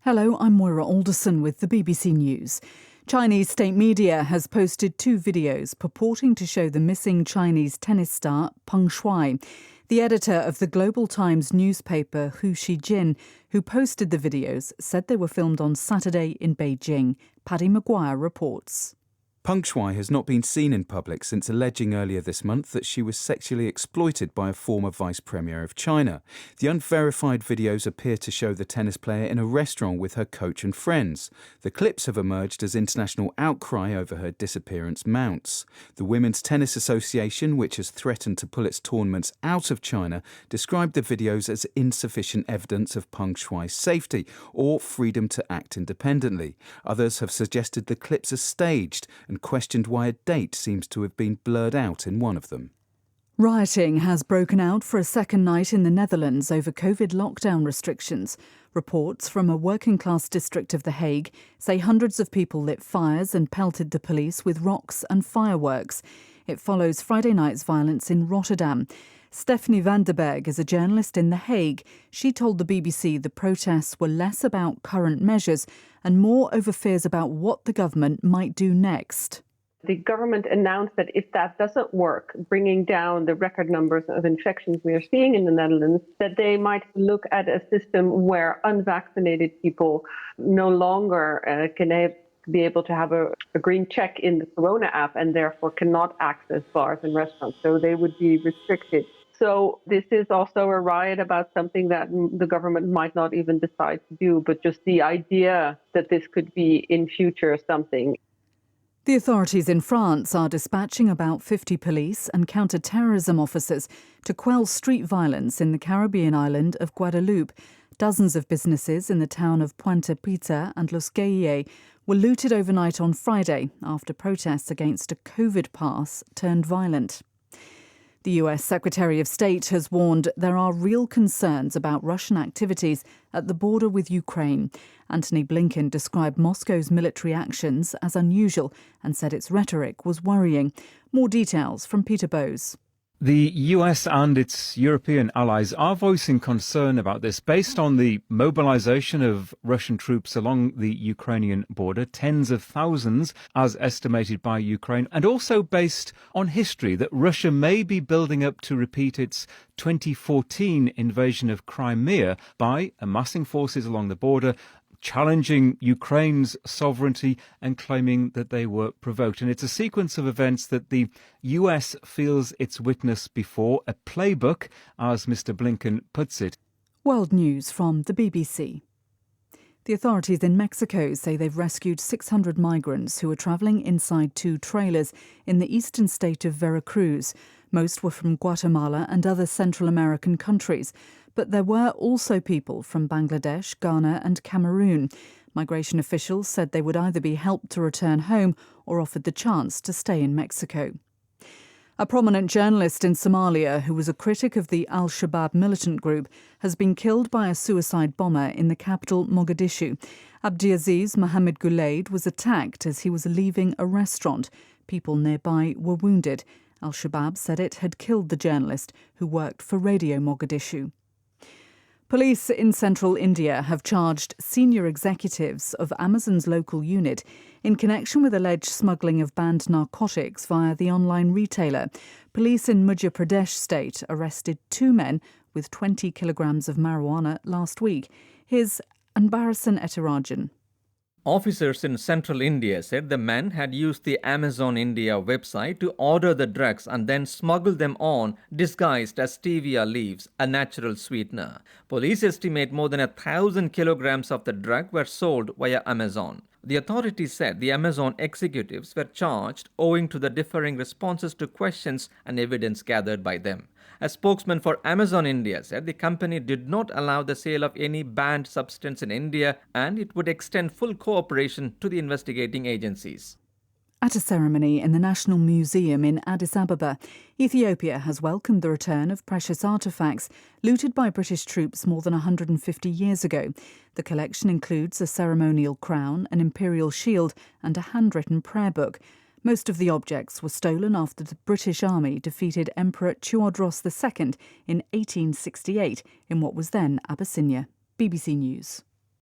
Hello, I'm Moira Alderson with the BBC News. Chinese state media has posted two videos purporting to show the missing Chinese tennis star Peng Shuai. The editor of the Global Times newspaper, Hu Xijin, who posted the videos, said they were filmed on Saturday in Beijing. Paddy Maguire reports. Peng Shuai has not been seen in public since alleging earlier this month that she was sexually exploited by a former vice premier of China. The unverified videos appear to show the tennis player in a restaurant with her coach and friends. The clips have emerged as international outcry over her disappearance mounts. The Women's Tennis Association, which has threatened to pull its tournaments out of China, described the videos as insufficient evidence of Peng Shuai's safety or freedom to act independently. Others have suggested the clips are staged and questioned why a date seems to have been blurred out in one of them. Rioting has broken out for a second night in the Netherlands over COVID lockdown restrictions. Reports from a working-class district of The Hague say hundreds of people lit fires and pelted the police with rocks and fireworks. It follows Friday night's violence in Rotterdam. Stephanie van der Berg is a journalist in The Hague. She told the BBC the protests were less about current measures and more over fears about what the government might do next. The government announced that if that doesn't work, bringing down the record numbers of infections we are seeing in the Netherlands, that they might look at a system where unvaccinated people no longer can be able to have a green check in the Corona app and therefore cannot access bars and restaurants. So they would be restricted. So this is also a riot about something that the government might not even decide to do, but just the idea that this could be in future something. The authorities in France are dispatching about 50 police and counter-terrorism officers to quell street violence in the Caribbean island of Guadeloupe. Dozens of businesses in the town of Pointe-Pita and Los Cayes were looted overnight on Friday after protests against a COVID pass turned violent. The US Secretary of State has warned there are real concerns about Russian activities at the border with Ukraine. Antony Blinken described Moscow's military actions as unusual and said its rhetoric was worrying. More details from Peter Bowes. The US and its European allies are voicing concern about this based on the mobilization of Russian troops along the Ukrainian border, tens of thousands as estimated by Ukraine, and also based on history that Russia may be building up to repeat its 2014 invasion of Crimea by amassing forces along the border, challenging Ukraine's sovereignty and claiming that they were provoked. And it's a sequence of events that the US feels it's witnessed before, a playbook, as Mr. Blinken puts it. World News from the BBC. The authorities in Mexico say they've rescued 600 migrants who were travelling inside two trailers in the eastern state of Veracruz. Most were from Guatemala and other Central American countries. But there were also people from Bangladesh, Ghana and Cameroon. Migration officials said they would either be helped to return home or offered the chance to stay in Mexico. A prominent journalist in Somalia who was a critic of the Al-Shabaab militant group has been killed by a suicide bomber in the capital, Mogadishu. Abdiaziz Mohamed Gulaid was attacked as he was leaving a restaurant. People nearby were wounded. Al-Shabaab said it had killed the journalist who worked for Radio Mogadishu. Police in central India have charged senior executives of Amazon's local unit in connection with alleged smuggling of banned narcotics via the online retailer. Police in Madhya Pradesh state arrested two men with 20 kilograms of marijuana last week. Here's Anbarasan Etirajan. Officers in central India said the men had used the Amazon India website to order the drugs and then smuggle them on disguised as stevia leaves, a natural sweetener. Police estimate more than 1,000 kilograms of the drug were sold via Amazon. The authorities said the Amazon executives were charged owing to the differing responses to questions and evidence gathered by them. A spokesman for Amazon India said the company did not allow the sale of any banned substance in India and it would extend full cooperation to the investigating agencies. At a ceremony in the National Museum in Addis Ababa, Ethiopia has welcomed the return of precious artefacts looted by British troops more than 150 years ago. The collection includes a ceremonial crown, an imperial shield and a handwritten prayer book. Most of the objects were stolen after the British Army defeated Emperor Tewodros II in 1868 in what was then Abyssinia. BBC News.